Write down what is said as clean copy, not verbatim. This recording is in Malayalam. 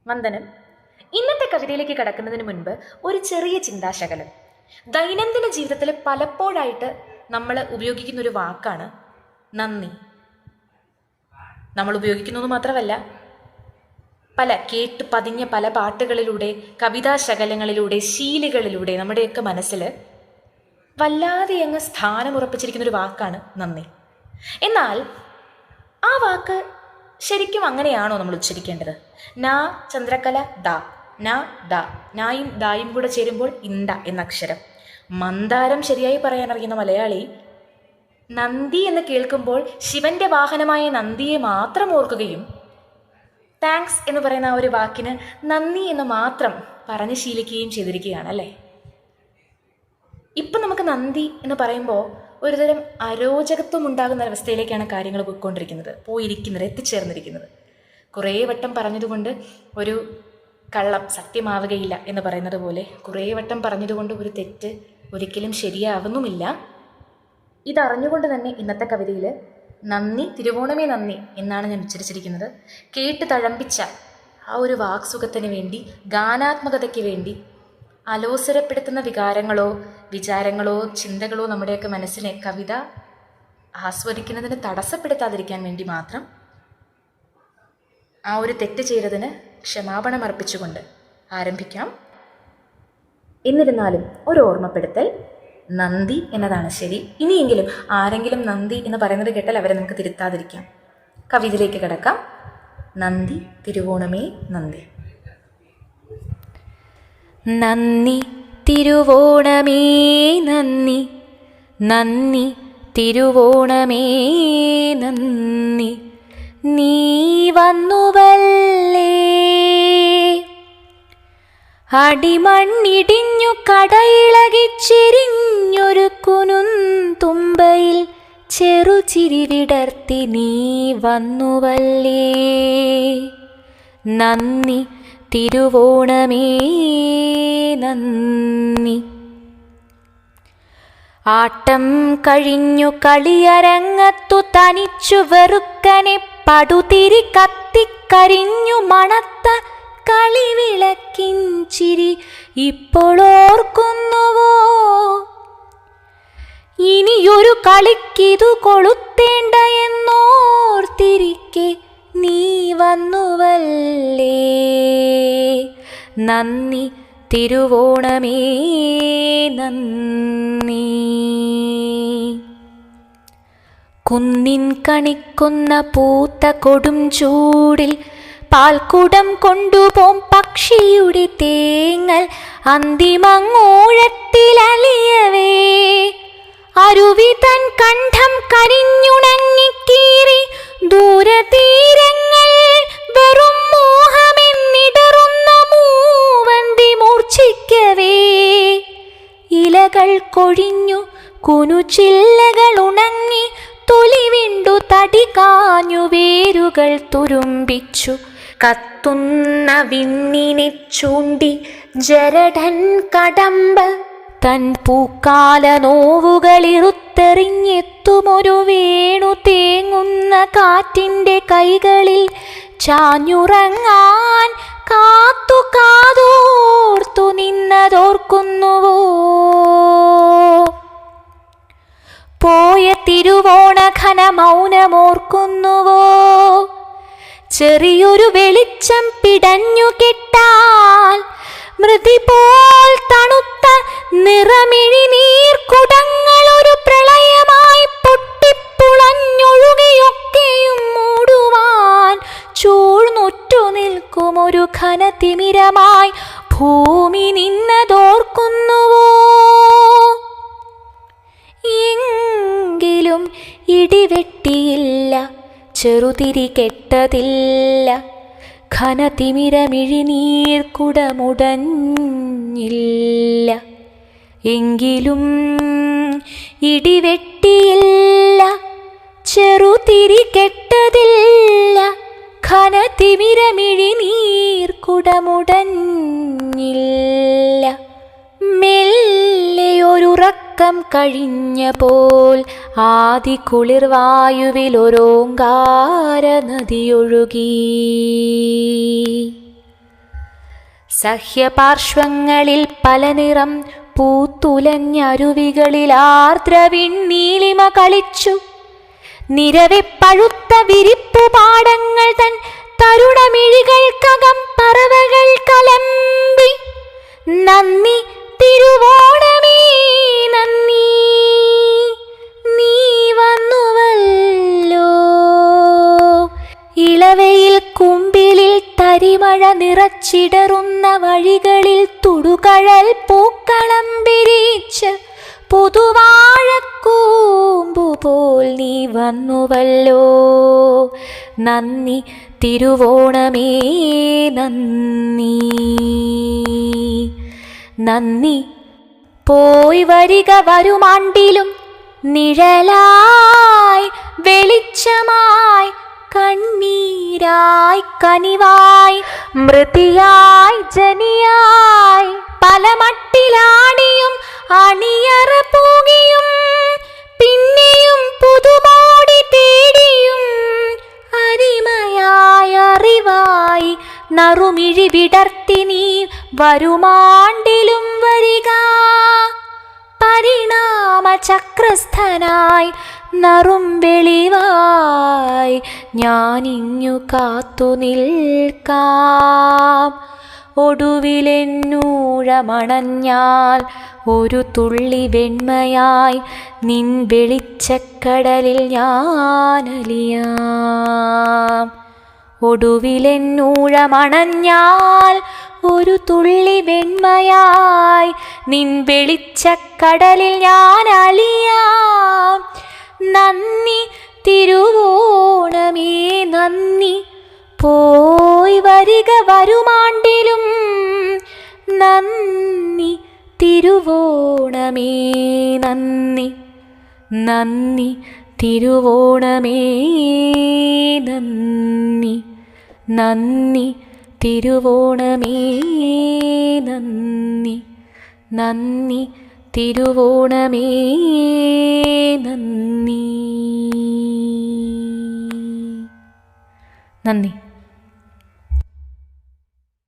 വന്ദനം. ഇന്നത്തെ കവിതയിലേക്ക് കടക്കുന്നതിന് മുൻപ് ഒരു ചെറിയ ചിന്താശകലം. ദൈനംദിന ജീവിതത്തിൽ പലപ്പോഴായിട്ട് നമ്മൾ ഉപയോഗിക്കുന്ന ഒരു വാക്കാണ് നന്ദി. നമ്മൾ ഉപയോഗിക്കുന്നത് മാത്രമല്ല, കേട്ട് പതിഞ്ഞ പല പാട്ടുകളിലൂടെ, കവിതാശകലങ്ങളിലൂടെ, ശീലുകളിലൂടെ നമ്മുടെയൊക്കെ മനസ്സിൽ വല്ലാതെ അങ്ങ് സ്ഥാനമുറപ്പിച്ചിരിക്കുന്ന ഒരു വാക്കാണ് നന്ദി. എന്നാൽ ആ വാക്ക് ശരിക്കും അങ്ങനെയാണോ നമ്മൾ ഉച്ചരിക്കേണ്ടത്? നാ ചന്ദ്രകല ദ, നാ ദ, നായും ദായും കൂടെ ചേരുമ്പോൾ ഇന്ദ എന്ന അക്ഷരം. മന്ദാരം ശരിയായി പറയാൻ അറിയുന്ന മലയാളി നന്ദി എന്ന് കേൾക്കുമ്പോൾ ശിവന്റെ വാഹനമായ നന്ദിയെ മാത്രം ഓർക്കുകയും താങ്ക്സ് എന്ന് പറയുന്ന ആ ഒരു വാക്കിന് നന്ദി എന്ന് മാത്രം പറഞ്ഞ് ശീലിക്കുകയും ചെയ്തിരിക്കുകയാണ് അല്ലേ? ഇപ്പം നമുക്ക് നന്ദി എന്ന് പറയുമ്പോൾ ഒരുതരം അരോചകത്വം ഉണ്ടാകുന്ന അവസ്ഥയിലേക്കാണ് കാര്യങ്ങൾ പോയിരിക്കുന്നത്, എത്തിച്ചേർന്നിരിക്കുന്നത്. കുറേ വട്ടം പറഞ്ഞതുകൊണ്ട് ഒരു കള്ളം സത്യമാവുകയില്ല എന്ന് പറയുന്നത് പോലെ കുറേ വട്ടം പറഞ്ഞതുകൊണ്ട് ഒരു തെറ്റ് ഒരിക്കലും ശരിയാവുന്നുമില്ല. ഇതറിഞ്ഞുകൊണ്ട് തന്നെ ഇന്നത്തെ കവിതയിൽ നന്ദി, തിരുവോണമേ നന്ദി എന്നാണ് ഞാൻ ഉച്ചരിച്ചിരിക്കുന്നത്. കേട്ട് തഴമ്പിച്ച ആ ഒരു വാക്സുഖത്തിന് വേണ്ടി, ഗാനാത്മകതയ്ക്ക് വേണ്ടി, അലോസരപ്പെടുത്തുന്ന വികാരങ്ങളോ വിചാരങ്ങളോ ചിന്തകളോ നമ്മുടെയൊക്കെ മനസ്സിനെ കവിത ആസ്വദിക്കുന്നതിന് തടസ്സപ്പെടുത്താതിരിക്കാൻ വേണ്ടി മാത്രം ആ ഒരു തെറ്റ് ചെയ്തതിന് ക്ഷമാപണം അർപ്പിച്ചുകൊണ്ട് ആരംഭിക്കാം. എന്നിരുന്നാലും ഒരു ഓർമ്മപ്പെടുത്തൽ, നന്ദി എന്നതാണ് ശരി. ഇനിയെങ്കിലും ആരെങ്കിലും നന്ദി എന്ന് പറയുന്നത് കേട്ടാൽ അവരെ നമുക്ക് തിരുത്താതിരിക്കാം. കവിതയിലേക്ക് കിടക്കാം. നന്ദി, തിരുവോണമേ നന്ദി. നന്ദി തിരുവോണമേ നന്ദി, നന്ദി തിരുവോണമേ നന്ദി, നീ വന്നുവല്ലേ. അടിമണ്ണിടിഞ്ഞു കടയിളകിച്ചെരിഞ്ഞൊരു കുനുന്തുമ്പയിൽ ചെറുചിരി വിടർത്തി നീ വന്നുവല്ലേ. നന്ദി തിരുവോണമേ നന്ദി. ആട്ടം കഴിഞ്ഞു കളിയരങ്ങത്തു തനിച്ചു വെറുക്കനെ പടുതിരി കത്തിക്കരിഞ്ഞു മണത്ത കളിവിളക്കിൻ ചിരി ഇപ്പോഴോർക്കുന്നുവോ. ഇനിയൊരു കളിക്കിതു കൊളുത്തേണ്ട എന്നോർത്തിരിക്കെ നീ വന്നുവല്ലേ. നന്ദി തിരുവോണമേ നന്ദി. കുന്നിൻ കണിക്കുന്ന പൂത്ത കൊടും ചൂടിൽ പാൽക്കുടം കൊണ്ടുപോം പക്ഷിയുടെ തേങ്ങൽ അന്തിമങ്ങൂഴത്തിലലിയവേ. അരുവി തൻ കണ്ഠം കരിഞ്ഞുണങ്ങിക്കീറി ദൂരതീരങ്ങൾ വെറും മോഹമെന്നിടറുന്ന മൂവന്തി മൂർച്ഛിക്കവേ. ഇലകൾ കൊഴിഞ്ഞു കുനുചില്ലകൾ ഉണങ്ങി തൊലിവിണ്ടു തടി കാഞ്ഞു വേരുകൾ തുരുമ്പിച്ചു കത്തുന്ന വിണ്ണിനെ ചൂണ്ടി ജരടൻ കടമ്പ് തൻ പൂക്കാല നോവുകളിറുത്തെറിഞ്ഞെത്തുമൊരു വേണു തേങ്ങുന്ന കാറ്റിൻ്റെ കൈകളിൽ ചാഞ്ഞുറങ്ങാൻ കാത്തു കാതോർത്തു നിന്നതോർക്കുന്നുവോ. പോയ തിരുവോണഘന മൗനമോർക്കുന്നുവോ. ചെറിയൊരു വെളിച്ചം പിടഞ്ഞു കെട്ടാൽ മൃതി പോൽ തണുത്ത നിറമിഴി നീർക്കുടങ്ങളൊരു പ്രളയമായി പൊട്ടിപ്പുളഞ്ഞൊഴുകിയൊക്കെയും മൂടുവാൻ ചൂഴ്ന്നുറ്റു നിൽക്കുമൊരു ഘനതിമിരമായി ഭൂമി നിന്നതോർക്കുന്നുവോ. എങ്കിലും ഇടിവെട്ടിയില്ല, ചെറുതിരി കെട്ടതില്ല, ഘനതിമിരമിഴിനീർക്കുടമുടഞ്ഞില്ല. എങ്കിലും ഇടിവെട്ടിയില്ല, ചെറുതിരി കെട്ടതില്ല, ഘനതിമിരമിഴിനീർക്കുടമുടഞ്ഞില്ല. മെല്ലെയൊരുറക്കം കഴിഞ്ഞ പോൽ ആദി കുളിർവായുവിലൊരോങ്കാര നദിയൊഴുകി. സഹ്യപാർശ്വങ്ങളിൽ പല നിറം പൂത്തുലഞ്ഞരുവികളിൽ ആർദ്രവിണ്ണീളിമ കളിച്ചു. നിരവെ പഴുത്ത വിരിപ്പുപാടങ്ങൾ തൻ തരുണമിഴികൾക്കകം പറവകൾ കലമ്പി. നന്ദി തിരുവോണമേ നന്ദി, നീ വന്നുവല്ലോ. ഇളവയിൽ കുമ്പിലിൽ തരിമഴ നിറച്ചിടറുന്ന വഴികളിൽ തുടുകഴൽ പൂക്കളം വിരിച്ച് പുതുവാഴക്കൂമ്പുപോൽ നീ വന്നുവല്ലോ. നന്ദി തിരുവോണമേ നന്ദി, നന്ദി. പോയി വരിക വരുമാണ്ടിലും നിഴലായി വെളിച്ചമായി കണ്ണീരായി കനിവായി മൃതിയായി ജനിയായി പല മട്ടിലാടിയും അണിയറ പൂകിയും പിന്നെയും പുതുമോടി തേടിയും അരിമയായി അറിവായി നറുമിഴി വിടർത്തി നീ വരുമാണ്ടിലും വരിക. പരിണാമ ചക്രസ്ഥനായി നറും വെളിവായി ഞാനിഞ്ഞു കാത്തു നിൽക്കാം. ഒടുവിലെന്നൂഴമണഞ്ഞാൽ ഒരു തുള്ളി വെണ്മയായി നിൻ വെളിച്ചക്കടലിൽ ഞാനലിയാം. ഒടുവിലെന്നൂഴമണഞ്ഞാൽ ഒരു തുള്ളി വെണ്മയായി നിൻ വെളിച്ചക്കടലിൽ ഞാനലിയാം. നന്ദി തിരുവോണമേ നന്ദി, പോയി വരിക വരുമാണ്ടിലും നന്ദി തിരുവോണമേ നന്ദി, നന്ദി തിരുവോണമേ നന്ദി, നന്ദി തിരുവോണമേ നന്ദി, നന്ദി തിരുവോണമേ നന്ദി, നന്ദി.